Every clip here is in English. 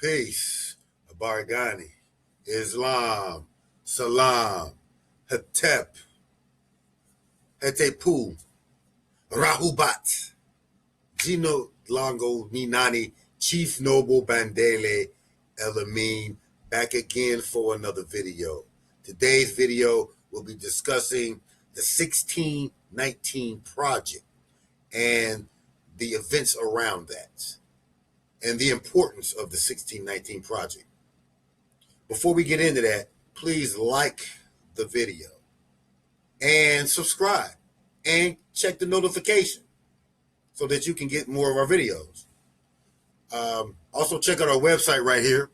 Peace, Barghani, Islam, Salam, Hetep, Hetepu, Rahubat, Gino Longo Ninani, Chief Noble Bandele, El-Amin, back again for another video. Today's video will be discussing the 1619 project and the events around that and the importance of the 1619 project. Before we get into that, please like the video and subscribe and check the notification so that you can get more of our videos. Also check out our website right here,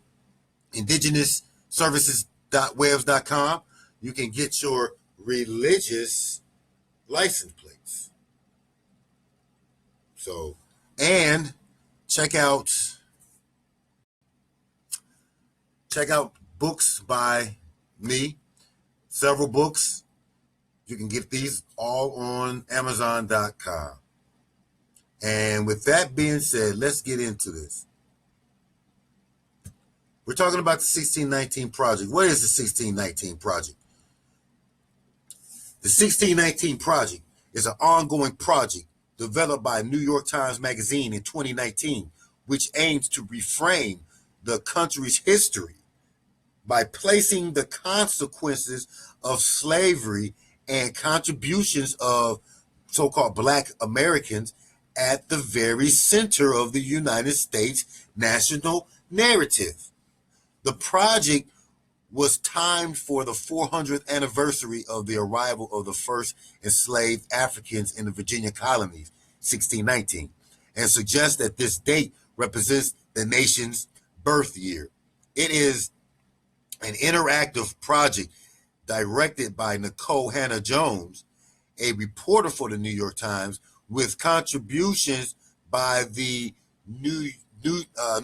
indigenousservices.webs.com. You can get your religious license plates. So, and check out books by me, several books. You can get these all on Amazon.com. And with that being said, let's get into this. We're talking about the 1619 project. What is the 1619 project? The 1619 project is an ongoing project developed by New York Times Magazine in 2019, which aims to reframe the country's history by placing the consequences of slavery and contributions of so-called Black Americans at the very center of the United States national narrative. The project was timed for the 400th anniversary of the arrival of the first enslaved Africans in the Virginia colonies, 1619, and suggests that this date represents the nation's birth year. It is an interactive project directed by Nicole Hannah-Jones, a reporter for the New York Times, with contributions by the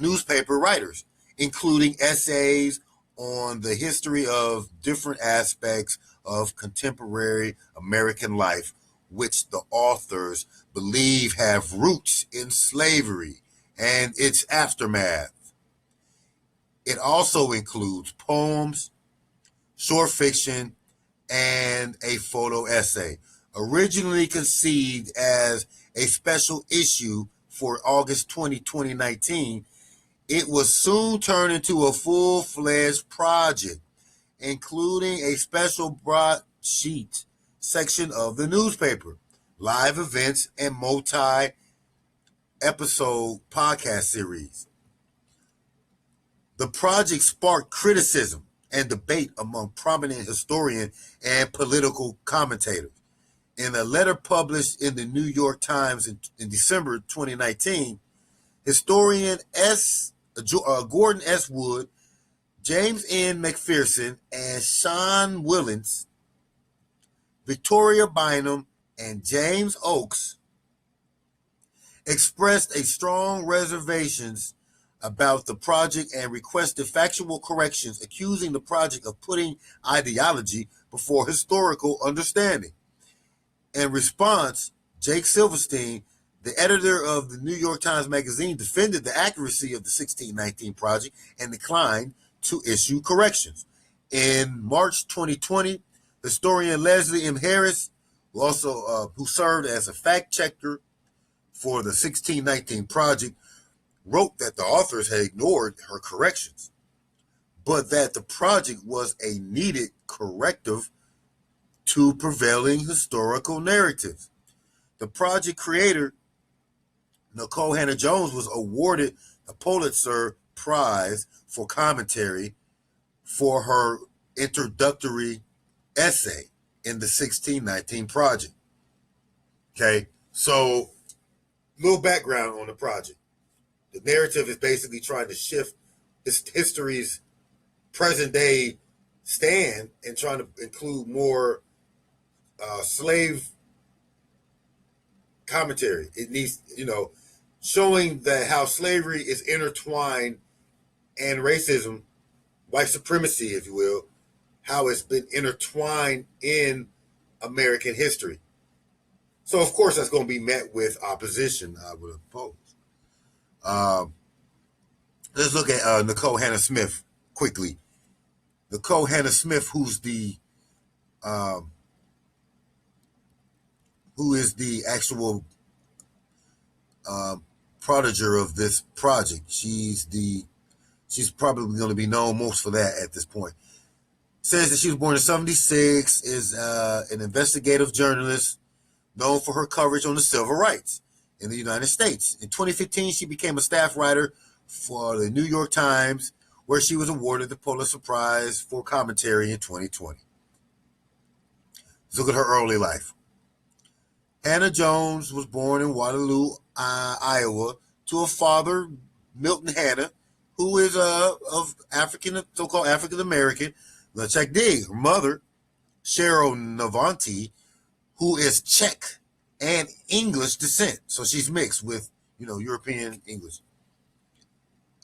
newspaper writers, including essays on the history of different aspects of contemporary American life, which the authors believe have roots in slavery and its aftermath. It also includes poems, short fiction, and a photo essay. Originally conceived as a special issue for August 20, 2019, it was soon turned into a full-fledged project, including a special broadsheet section of the newspaper, live events, and multi-episode podcast series. The project sparked criticism and debate among prominent historians and political commentators. In a letter published in the New York Times in December 2019, historian Gordon S. Wood, James N. McPherson, and Sean Willens, Victoria Bynum, and James Oakes expressed a strong reservations about the project and requested factual corrections, accusing the project of putting ideology before historical understanding. In response, Jake Silverstein, the editor of the New York Times Magazine, defended the accuracy of the 1619 project and declined to issue corrections. In March 2020, historian Leslie M. Harris, who served as a fact checker for the 1619 project, wrote that the authors had ignored her corrections, but that the project was a needed corrective to prevailing historical narratives. The project creator, Nicole Hannah-Jones, was awarded the Pulitzer Prize for commentary for her introductory essay in the 1619 project. Okay, so a little background on the project. The narrative is basically trying to shift history's present-day stand and trying to include more slave commentary. It needs, showing that how slavery is intertwined and racism, white supremacy, if you will, how it's been intertwined in American history. So, of course, that's going to be met with opposition, I would oppose. Let's look at Nicole Hannah Smith quickly. Nicole Hannah Smith, um, who is the actual prodiger of this project. She's probably going to be known most for that at this point. Says that she was born in '76, is an investigative journalist known for her coverage on the civil rights in the United States. In 2015, she became a staff writer for the New York Times, where she was awarded the Pulitzer Prize for commentary in 2020. Let's look at her early life. Hannah Jones was born in Waterloo, Iowa, to a father, Milton Hannah, who is of so-called African American. Let's check dig. Her mother, Cheryl Navanti, who is Czech and English descent. So she's mixed with, European English.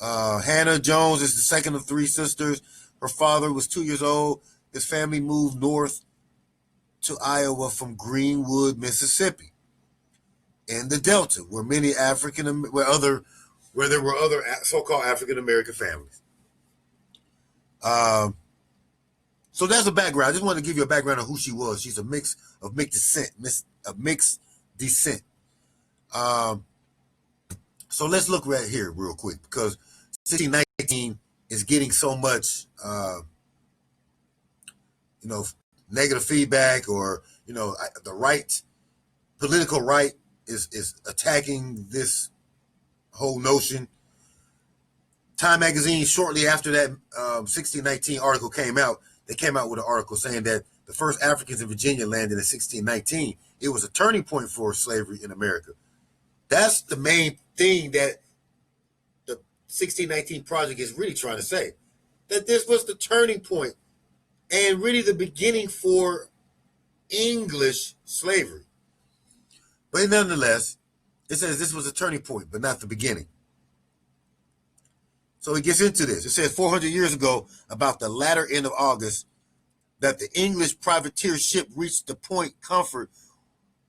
Hannah Jones is the second of three sisters. Her father was 2 years old. His family moved north to Iowa from Greenwood, Mississippi, in the Delta, where there were other so-called African American families. So that's a background. I just wanted to give you a background of who she was. She's a mixed descent. So let's look right here real quick, because 1619 is getting so much, negative feedback, or the political right is attacking this whole notion. Time magazine, shortly after that 1619 article came out, they came out with an article saying that the first Africans in Virginia landed in 1619. It was a turning point for slavery in America. That's the main thing that the 1619 project is really trying to say, that this was the turning point and really the beginning for English slavery. But nonetheless, it says this was a turning point, but not the beginning. So it gets into this. It says 400 years ago, about the latter end of August, that the English privateer ship reached the Point Comfort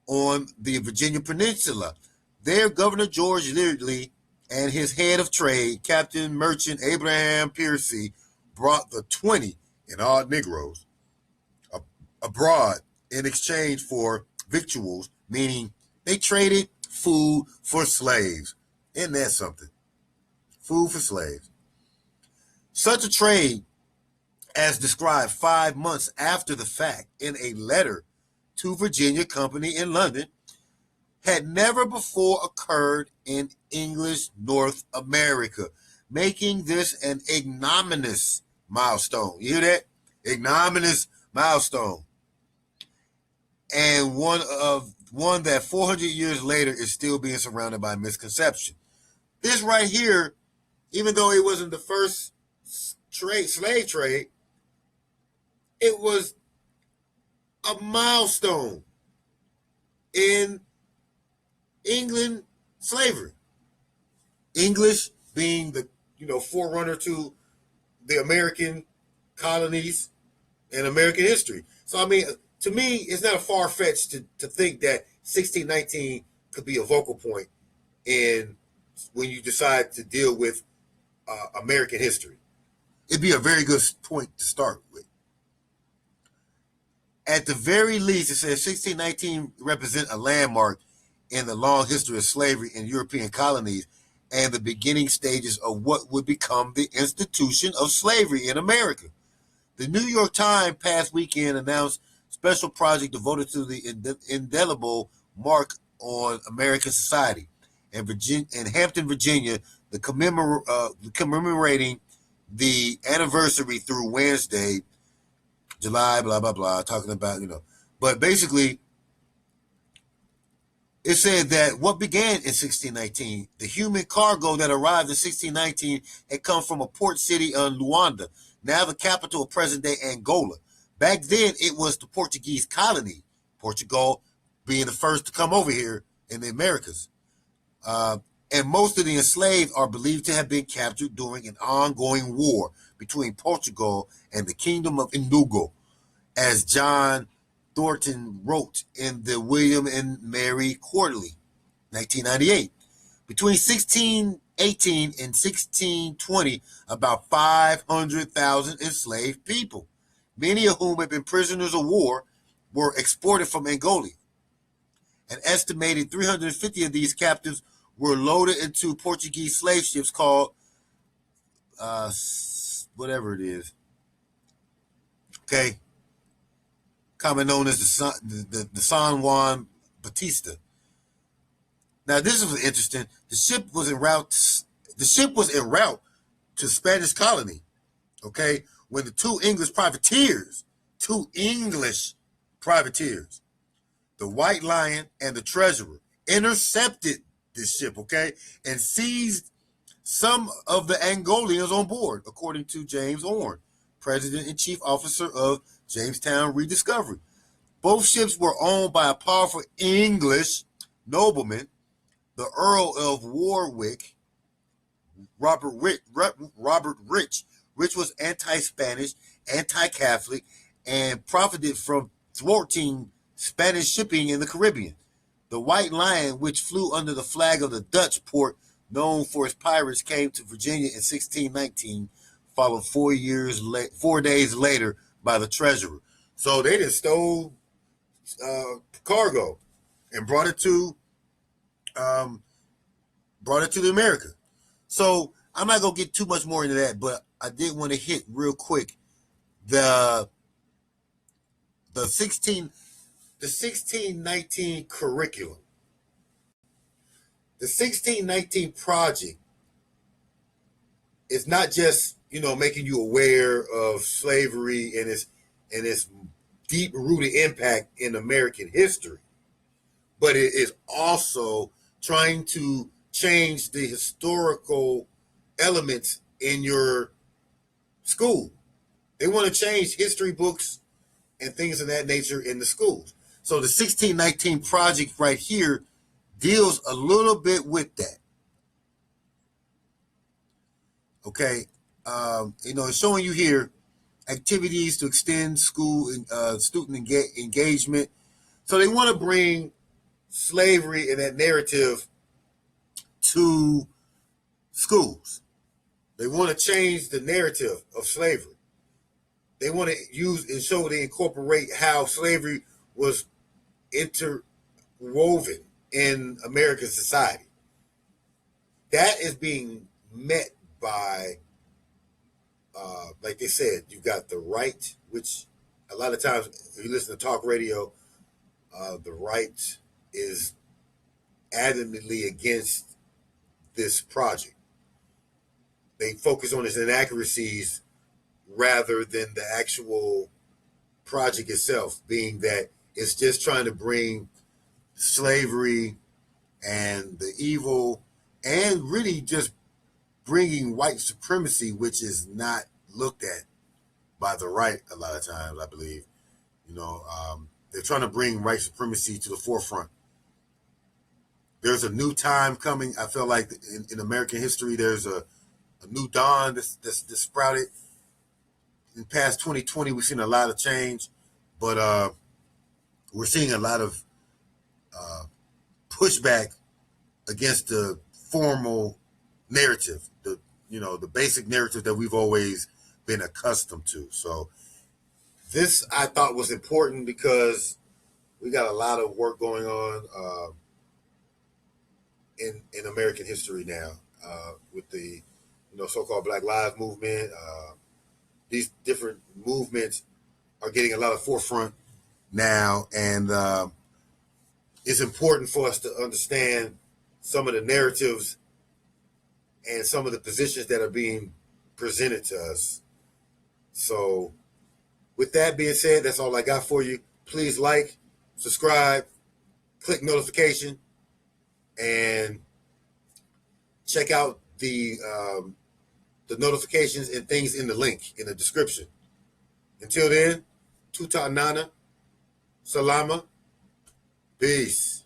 on the Virginia Peninsula. There, Governor George Learley and his head of trade, Captain Merchant Abraham Piercy, brought the 20 in odd Negroes abroad in exchange for victuals, meaning they traded food for slaves. Isn't that something? Food for slaves. Such a trade, as described 5 months after the fact in a letter to Virginia Company in London, had never before occurred in English North America, making this an ignominious milestone. You hear that? Ignominious milestone. And one that 400 years later is still being surrounded by misconception. This right here, even though it wasn't the first slave trade, it was a milestone in England slavery. English being the forerunner to the American colonies and American history. So I mean, to me, it's not far-fetched to think that 1619 could be a vocal point in when you decide to deal with American history. It'd be a very good point to start with. At the very least, it says 1619 represents a landmark in the long history of slavery in European colonies and the beginning stages of what would become the institution of slavery in America. The New York Times past weekend announced a special project devoted to the indelible mark on American society. In Hampton, Virginia, commemorating the anniversary through Wednesday, July, blah, blah, blah, talking about, But basically, it said that what began in 1619, the human cargo that arrived in 1619 had come from a port city in Luanda, now the capital of present-day Angola. Back then, it was the Portuguese colony, Portugal being the first to come over here in the Americas. And most of the enslaved are believed to have been captured during an ongoing war between Portugal and the Kingdom of Indigo, as John Thornton wrote in the William and Mary Quarterly, 1998. Between 16 18 in 1620 about 500,000 enslaved people, many of whom had been prisoners of war, were exported from Angola. An estimated 350 of these captives were loaded into Portuguese slave ships called whatever it is. Okay, commonly known as the San Juan Batista. Now this was interesting. The ship was en route. The ship was en route to Spanish colony. Okay, when the two English privateers, the White Lion and the Treasurer, intercepted this ship. Okay, and seized some of the Angolians on board, according to James Horn, President and Chief Officer of Jamestown Rediscovery. Both ships were owned by a powerful English nobleman, the Earl of Warwick, Robert Rich. Rich was anti-Spanish, anti-Catholic, and profited from thwarting Spanish shipping in the Caribbean. The White Lion, which flew under the flag of the Dutch port known for its pirates, came to Virginia in 1619, followed 4 days later by the Treasurer. So they just stole cargo and brought it to the America. So I'm not gonna get too much more into that, but I did want to hit real quick the 1619 curriculum. The 1619 project is not just making you aware of slavery and its deep rooted impact in American history, but it is also trying to change the historical elements in your school. They want to change history books and things of that nature in the schools. So the 1619 project right here deals a little bit with that. Okay, it's showing you here activities to extend school and student engagement. So they want to bring slavery and that narrative to schools. They want to change the narrative of slavery. They want to use and show they incorporate how slavery was interwoven in American society. That is being met by, like they said, you've got the right, which a lot of times if you listen to talk radio, the right is adamantly against this project. They focus on its inaccuracies rather than the actual project itself, being that it's just trying to bring slavery and the evil and really just bringing white supremacy, which is not looked at by the right a lot of times, I believe. They're trying to bring white supremacy to the forefront. There's a new time coming. I feel like in American history, there's a new dawn that's sprouted. In past 2020, we've seen a lot of change, but we're seeing a lot of pushback against the formal narrative, the basic narrative that we've always been accustomed to. So this I thought was important because we got a lot of work going on in American history now with the so-called Black Lives Movement. These different movements are getting a lot of forefront now, and it's important for us to understand some of the narratives and some of the positions that are being presented to us. So with that being said, that's all I got for you. Please like, subscribe, click notification, and check out the notifications and things in the link in the description. Until then, Tuta Nana, Salama, peace.